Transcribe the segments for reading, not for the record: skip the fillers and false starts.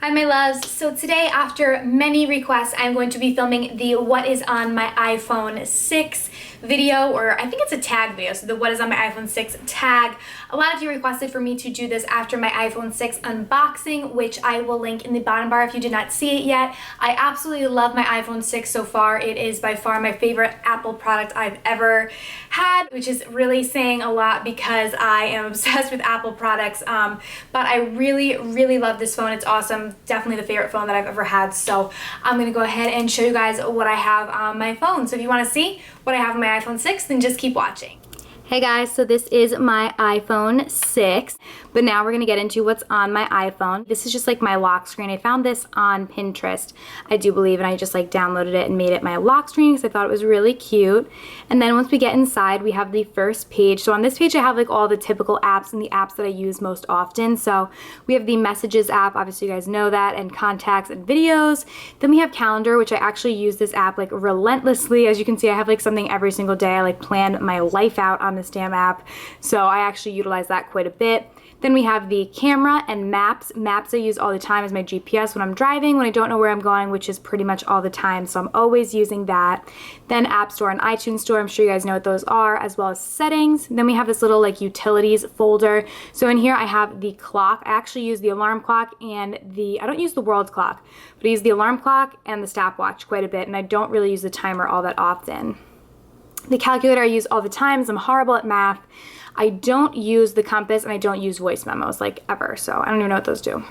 Hi my loves. So today, after many requests, I'm going to be filming the what is on my iPhone 6 video, or I think it's a tag video, so the what is on my iPhone 6 tag. A lot of you requested for me to do this after my iPhone 6 unboxing, which I will link in the bottom bar if you did not see it yet. I absolutely love my iPhone 6 so far. It is by far my favorite Apple product I've ever had, which is really saying a lot because I am obsessed with Apple products, but I really love this phone. It's awesome. Definitely the favorite phone that I've ever had. So I'm gonna go ahead and show you guys what I have on my phone. So if you want to see what I have on my iPhone 6, then just keep watching. Hey guys, so this is my iPhone 6, but now we're gonna get into what's on my iPhone. This is just like my lock screen. I found this on Pinterest, I do believe, and I just like downloaded it and made it my lock screen because I thought it was really cute. And then once we get inside, we have the first page. So on this page, I have like all the typical apps and the apps that I use most often. So we have the Messages app, obviously you guys know that, and Contacts and Videos. Then we have Calendar, which I actually use this app like relentlessly. As you can see, I have like something every single day. I like plan my life out on this damn app, so I actually utilize that quite a bit. Then we have the camera and maps. Maps I use all the time as my GPS when I'm driving, when I don't know where I'm going, which is pretty much all the time, so I'm always using that. Then App Store and iTunes Store, I'm sure you guys know what those are, as well as settings. Then we have this little like utilities folder. So in here I have the clock. I actually use the alarm clock and I don't use the world clock, but I use the alarm clock and the stopwatch quite a bit, and I don't really use the timer all that often. The calculator I use all the time, as I'm horrible at math. I don't use the compass, and I don't use voice memos like ever, so I don't even know what those do.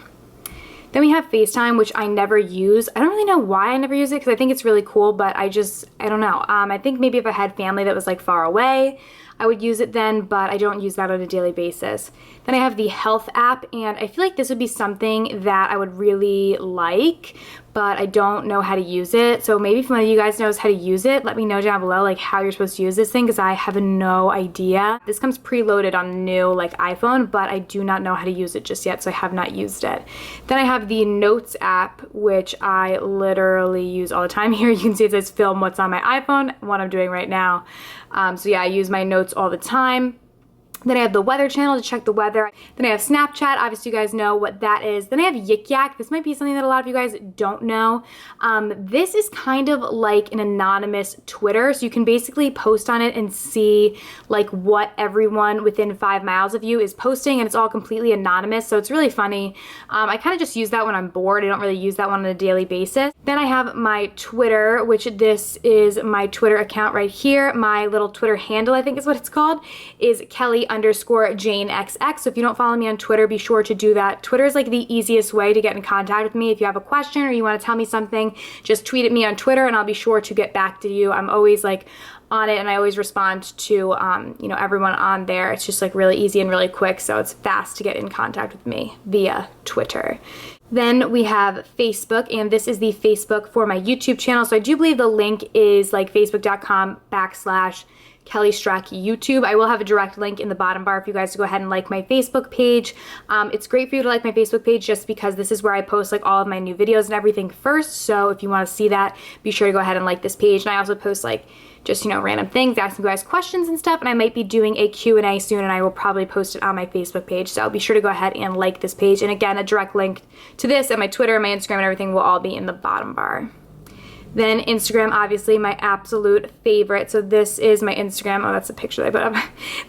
Then we have FaceTime, which I never use. I don't really know why I never use it because I think it's really cool, but I don't know. I think maybe if I had family that was like far away, I would use it then, but I don't use that on a daily basis. Then I have the Health app, and I feel like this would be something that I would really like, but I don't know how to use it. So maybe if one of you guys knows how to use it, let me know down below like how you're supposed to use this thing, because I have no idea. This comes preloaded on a new like iPhone, but I do not know how to use it just yet, so I have not used it. Then I have the Notes app, which I literally use all the time. Here you can see it says film what's on my iPhone, what I'm doing right now. So yeah, I use my notes all the time. Then I have the Weather channel to check the weather. Then I have Snapchat. Obviously, you guys know what that is. Then I have Yik Yak. This might be something that a lot of you guys don't know. This is kind of like an anonymous Twitter. So you can basically post on it and see like what everyone within 5 miles of you is posting, and it's all completely anonymous. So it's really funny. I kind of just use that when I'm bored. I don't really use that one on a daily basis. Then I have my Twitter, which this is my Twitter account right here. My little Twitter handle, I think is what it's called, is Kelly_JaneXX. So if you don't follow me on Twitter, be sure to do that. Twitter is like the easiest way to get in contact with me. If you have a question or you want to tell me something, just tweet at me on Twitter and I'll be sure to get back to you. I'm always like on it, and I always respond to you know, everyone on there. It's just like really easy and really quick, so it's fast to get in contact with me via Twitter. Then we have Facebook, and this is the Facebook for my YouTube channel. So I do believe the link is like facebook.com/Kelly Strack YouTube. I will have a direct link in the bottom bar if you guys go ahead and like my Facebook page. It's great for you to like my Facebook page just because this is where I post like all of my new videos and everything first. So if you want to see that, be sure to go ahead and like this page. And I also post like just, you know, random things, asking you guys questions and stuff. And I might be doing a Q&A soon, and I will probably post it on my Facebook page. So be sure to go ahead and like this page. And again, a direct link to this and my Twitter and my Instagram and everything will all be in the bottom bar. Then Instagram, obviously my absolute favorite. So this is my Instagram. Oh, that's a picture that I put up.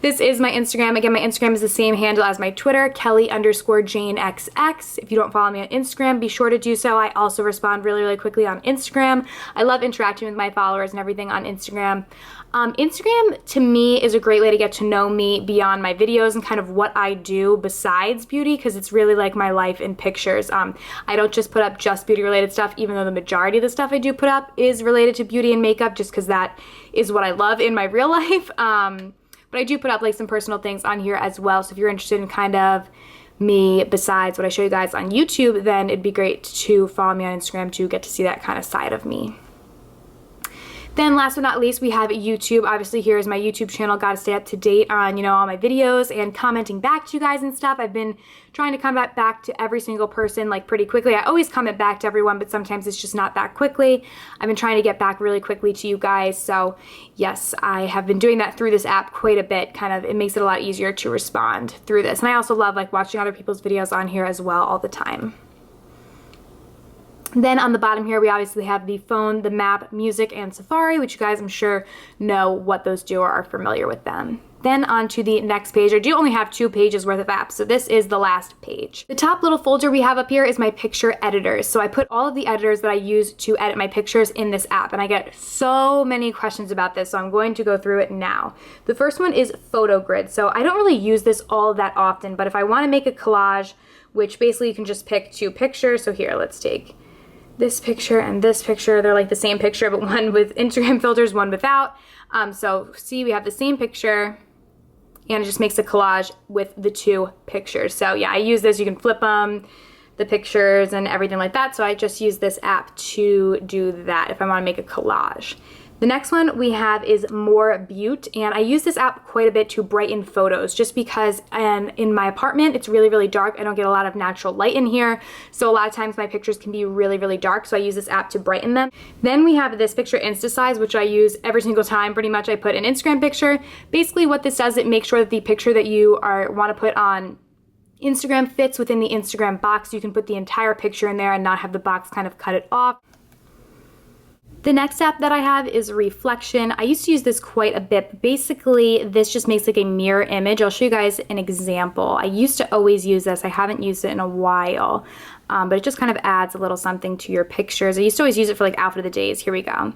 This is my Instagram. Again, my Instagram is the same handle as my Twitter, Kelly_JaneXX. If you don't follow me on Instagram, be sure to do so. I also respond really quickly on Instagram. I love interacting with my followers and everything on Instagram. Instagram to me is a great way to get to know me beyond my videos and kind of what I do besides beauty, because it's really like my life in pictures. I don't just put up just beauty related stuff, even though the majority of the stuff I do put up is related to beauty and makeup, just because that is what I love in my real life. But I do put up like some personal things on here as well. So if you're interested in kind of me besides what I show you guys on YouTube, then it'd be great to follow me on Instagram to get to see that kind of side of me. Then last but not least, we have YouTube. Obviously, here is my YouTube channel. Got to stay up to date on, you know, all my videos and commenting back to you guys and stuff. I've been trying to comment back to every single person like pretty quickly. I always comment back to everyone, but sometimes it's just not that quickly. I've been trying to get back really quickly to you guys. So yes, I have been doing that through this app quite a bit. Kind of, it makes it a lot easier to respond through this. And I also love like watching other people's videos on here as well all the time. Then on the bottom here, we obviously have the phone, the map, music, and Safari, which you guys I'm sure know what those do or are familiar with them. Then on to the next page. I do only have 2 pages worth of apps, so this is the last page. The top little folder we have up here is my picture editors. So I put all of the editors that I use to edit my pictures in this app, and I get so many questions about this, so I'm going to go through it now. The first one is Photo Grid. So I don't really use this all that often, but if I want to make a collage, which basically you can just pick 2 pictures. So here, let's take this picture and this picture. They're like the same picture, but one with Instagram filters, one without. So see, we have the same picture, and it just makes a collage with the 2 pictures. So yeah, I use this. You can flip them, the pictures and everything like that. So I just use this app to do that if I want to make a collage. The next one we have is More Butte, and I use this app quite a bit to brighten photos just because in my apartment it's really, really dark. I don't get a lot of natural light in here, so a lot of times my pictures can be really, really dark, so I use this app to brighten them. Then we have this picture Instasize, which I use every single time. Pretty much I put an Instagram picture. Basically what this does, it makes sure that the picture that you want to put on Instagram fits within the Instagram box. You can put the entire picture in there and not have the box kind of cut it off. The next app that I have is Reflection. I used to use this quite a bit, but basically this just makes like a mirror image. I'll show you guys an example. I used to always use this. I haven't used it in a while, but it just kind of adds a little something to your pictures. I used to always use it for like outfit of the days. Here we go.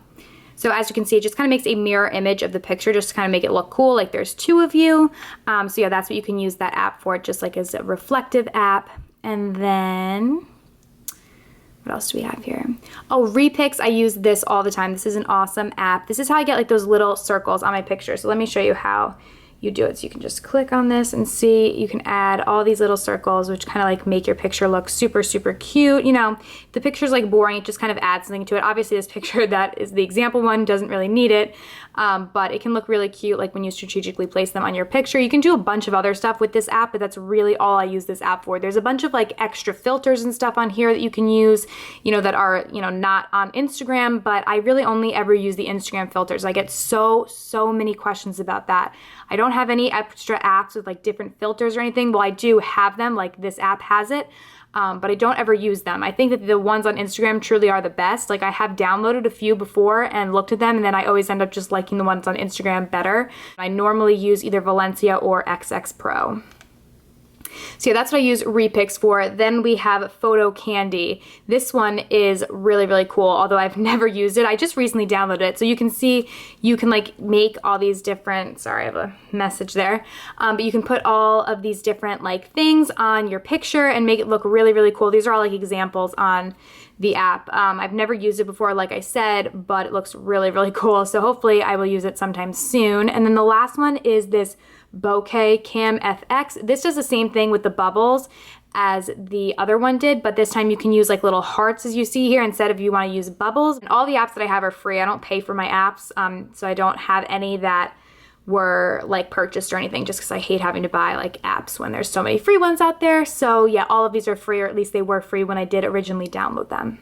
So as you can see, it just kind of makes a mirror image of the picture just to kind of make it look cool, like there's 2 of you. So yeah, that's what you can use that app for, just like as a reflective app. And then what else do we have here? Oh, Repix. I use this all the time. This is an awesome app. This is how I get like those little circles on my picture. So let me show you how you do it. So you can just click on this and see, you can add all these little circles, which kind of like make your picture look super, super cute. You know, if the picture's like boring, it just kind of adds something to it. Obviously this picture that is the example one doesn't really need it, but it can look really cute like when you strategically place them on your picture. You can do a bunch of other stuff with this app, but that's really all I use this app for. There's a bunch of like extra filters and stuff on here that you can use, you know, that are, you know, not on Instagram, but I really only ever use the Instagram filters. I get so many questions about that. I don't have any extra apps with like different filters or anything. Well, I do have them, like this app has it, but I don't ever use them. I think that the ones on Instagram truly are the best. Like I have downloaded a few before and looked at them, and then I always end up just liking the ones on Instagram better. I normally use either Valencia or XX Pro. So yeah, that's what I use Repix for. Then we have Photo Candy. This one is really, really cool, although I've never used it. I just recently downloaded it. So you can see, you can like make all these different, sorry, I have a message there. But you can put all of these different like things on your picture and make it look really, really cool. These are all like examples on the app. I've never used it before, like I said, but it looks really, really cool. So hopefully I will use it sometime soon. And then the last one is this Bokeh Cam FX. This does the same thing with the bubbles as the other one did, but this time you can use like little hearts as you see here instead of you want to use bubbles. And all the apps that I have are free. I don't pay for my apps, so I don't have any that were like purchased or anything, just because I hate having to buy like apps when there's so many free ones out there. So yeah, all of these are free, or at least they were free when I did originally download them.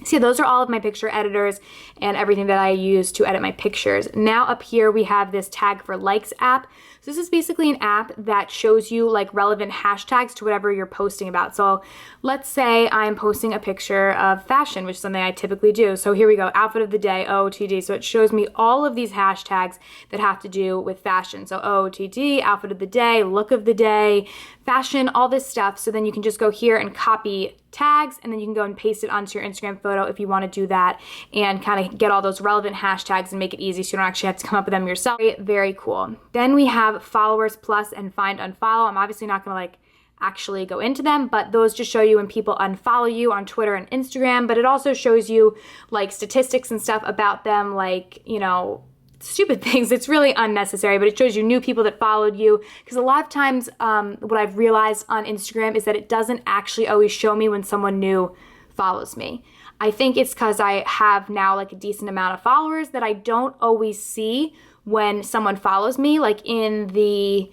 So those are all of my picture editors and everything that I use to edit my pictures. Now up here we have this Tag for Likes app. So this is basically an app that shows you like relevant hashtags to whatever you're posting about. So let's say I'm posting a picture of fashion, which is something I typically do. So here we go, outfit of the day, OOTD. So it shows me all of these hashtags that have to do with fashion. So OOTD, outfit of the day, look of the day, fashion, all this stuff. So then you can just go here and copy tags, and then you can go and paste it onto your Instagram photo if you want to do that and kind of get all those relevant hashtags and make it easy so you don't actually have to come up with them yourself. Very, very cool. Then we have followers plus and find unfollow. I'm obviously not going to like actually go into them, but those just show you when people unfollow you on Twitter and Instagram, but it also shows you like statistics and stuff about them, like, you know, stupid things. It's really unnecessary, but it shows you new people that followed you, because a lot of times what I've realized on Instagram is that it doesn't actually always show me when someone new follows me. I think it's because I have now like a decent amount of followers that I don't always see when someone follows me, like in the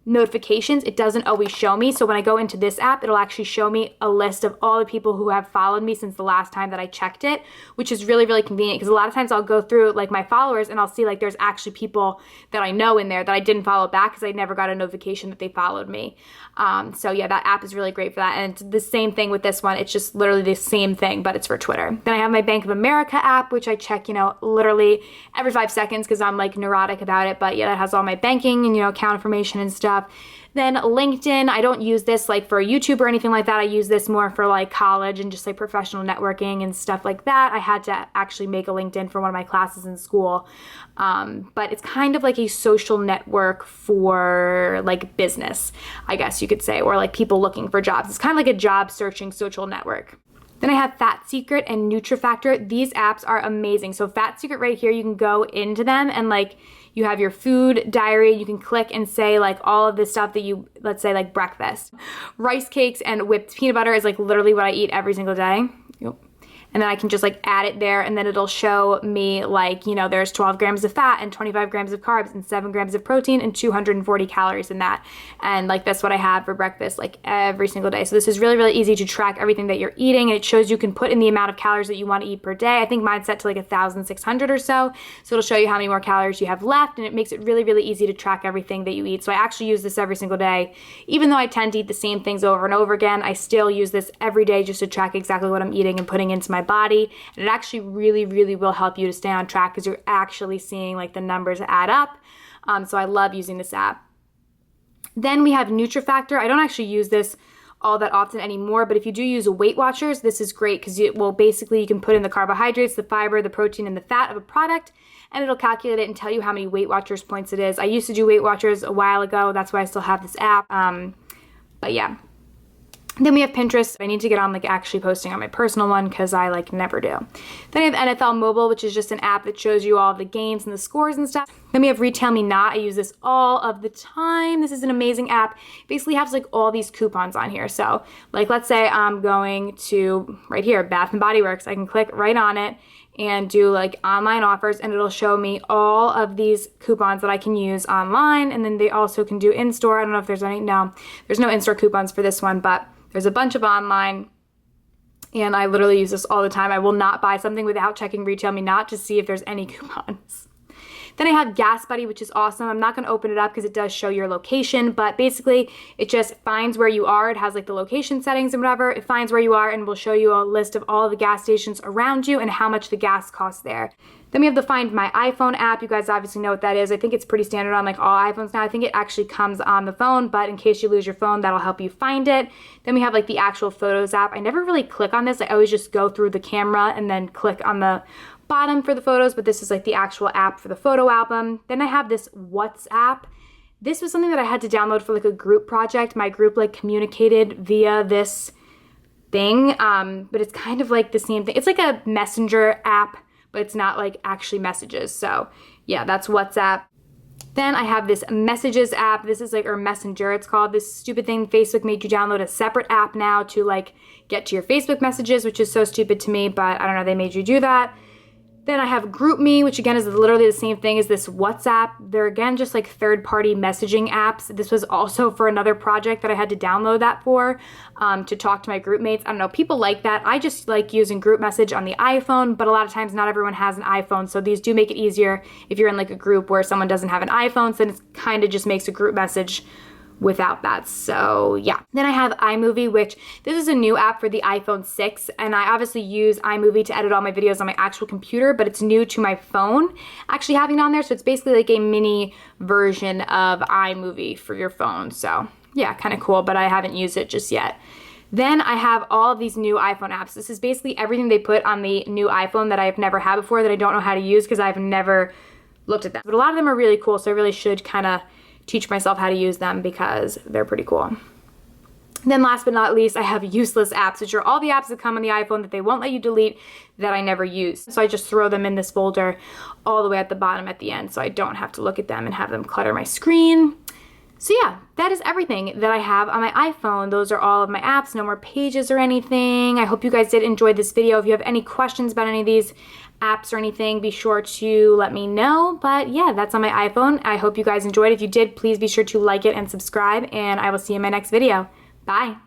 notifications, it doesn't always show me. So when I go into this app, it'll actually show me a list of all the people who have followed me since the last time that I checked it, which is really, really convenient, because a lot of times I'll go through like my followers and I'll see like there's actually people that I know in there that I didn't follow back because I never got a notification that they followed me. So yeah, that app is really great for that. And it's the same thing with this one. It's just literally the same thing, but it's for Twitter. Then I have my Bank of America app, which I check, literally every 5 seconds because I'm like neurotic about it. But yeah, that has all my banking and, account information and stuff. Then LinkedIn, I don't use this like for YouTube or anything like that. I use this more for like college and just like professional networking and stuff like that. I had to actually make a LinkedIn for one of my classes in school. But it's kind of like a social network for like business, I guess you could say, or like people looking for jobs. It's kind of like a job searching social network. Then I have Fat Secret and NutriFactor. These apps are amazing. So Fat Secret right here, you can go into them and like you have your food diary. You can click and say like all of the stuff that you, let's say like breakfast. Rice cakes and whipped peanut butter is like literally what I eat every single day. Yep. And then I can just like add it there, and then it'll show me like, there's 12 grams of fat and 25 grams of carbs and 7 grams of protein and 240 calories in that. And like that's what I have for breakfast like every single day. So this is really, really easy to track everything that you're eating, and it shows you can put in the amount of calories that you want to eat per day. I think mine's set to like 1,600 or so. So it'll show you how many more calories you have left, and it makes it really, really easy to track everything that you eat. So I actually use this every single day. Even though I tend to eat the same things over and over again, I still use this every day just to track exactly what I'm eating and putting into my body. And it actually really, really will help you to stay on track because you're actually seeing like the numbers add up. So I love using this app. Then we have NutriFactor. I don't actually use this all that often anymore, but if you do use Weight Watchers, this is great because you can put in the carbohydrates, the fiber, the protein, and the fat of a product, and it'll calculate it and tell you how many Weight Watchers points it is. I used to do Weight Watchers a while ago. That's why I still have this app. But yeah. Then we have Pinterest. I need to get on like actually posting on my personal one because I like never do. Then I have NFL Mobile, which is just an app that shows you all of the games and the scores and stuff. Then we have Retail Me Not. I use this all of the time. This is an amazing app. It basically has like all these coupons on here. So like let's say I'm going to right here, Bath and Body Works. I can click right on it and do like online offers, and it'll show me all of these coupons that I can use online. And then they also can do in-store. I don't know if there's any, no, there's no in-store coupons for this one, but there's a bunch of online, and I literally use this all the time. I will not buy something without checking Retail Me Not to see if there's any coupons. Then I have Gas Buddy, which is awesome. I'm not going to open it up because it does show your location, but basically it just finds where you are. It has like the location settings and whatever. It finds where you are and will show you a list of all the gas stations around you and how much the gas costs there. Then we have the Find My iPhone app. You guys obviously know what that is. I think it's pretty standard on like all iPhones now. I think it actually comes on the phone, but in case you lose your phone, that'll help you find it. Then we have like the actual Photos app. I never really click on this. I always just go through the camera and then click on the bottom for the photos, but this is like the actual app for the photo album. Then I have this WhatsApp. This was something that I had to download for like a group project. My group like communicated via this thing, but it's kind of like the same thing. It's like a messenger app, but it's not like actually messages. So yeah, that's WhatsApp. Then I have this Messages app. This is like, or Messenger, it's called. This stupid thing Facebook made you download a separate app now to like get to your Facebook messages, which is so stupid to me, but I don't know, they made you do that. Then I have GroupMe, which again is literally the same thing as this WhatsApp. They're again just like third-party messaging apps. This was also for another project that I had to download that for to talk to my group mates. I don't know, people like that. I just like using group message on the iPhone, but a lot of times not everyone has an iPhone, so these do make it easier if you're in like a group where someone doesn't have an iPhone, so then it kind of just makes a group message without that. So yeah. Then I have iMovie, which this is a new app for the iPhone 6, and I obviously use iMovie to edit all my videos on my actual computer, but it's new to my phone actually having it on there. So it's basically like a mini version of iMovie for your phone. So yeah, kind of cool, but I haven't used it just yet. Then I have all of these new iPhone apps. This is basically everything they put on the new iPhone that I've never had before that I don't know how to use because I've never looked at them. But a lot of them are really cool, so I really should kind of teach myself how to use them because they're pretty cool. Then last but not least, I have useless apps, which are all the apps that come on the iPhone that they won't let you delete that I never use. So I just throw them in this folder all the way at the bottom at the end so I don't have to look at them and have them clutter my screen. So yeah, that is everything that I have on my iPhone. Those are all of my apps, no more pages or anything. I hope you guys did enjoy this video. If you have any questions about any of these apps or anything, be sure to let me know. But yeah, that's on my iPhone. I hope you guys enjoyed. If you did, please be sure to like it and subscribe, and I will see you in my next video. Bye.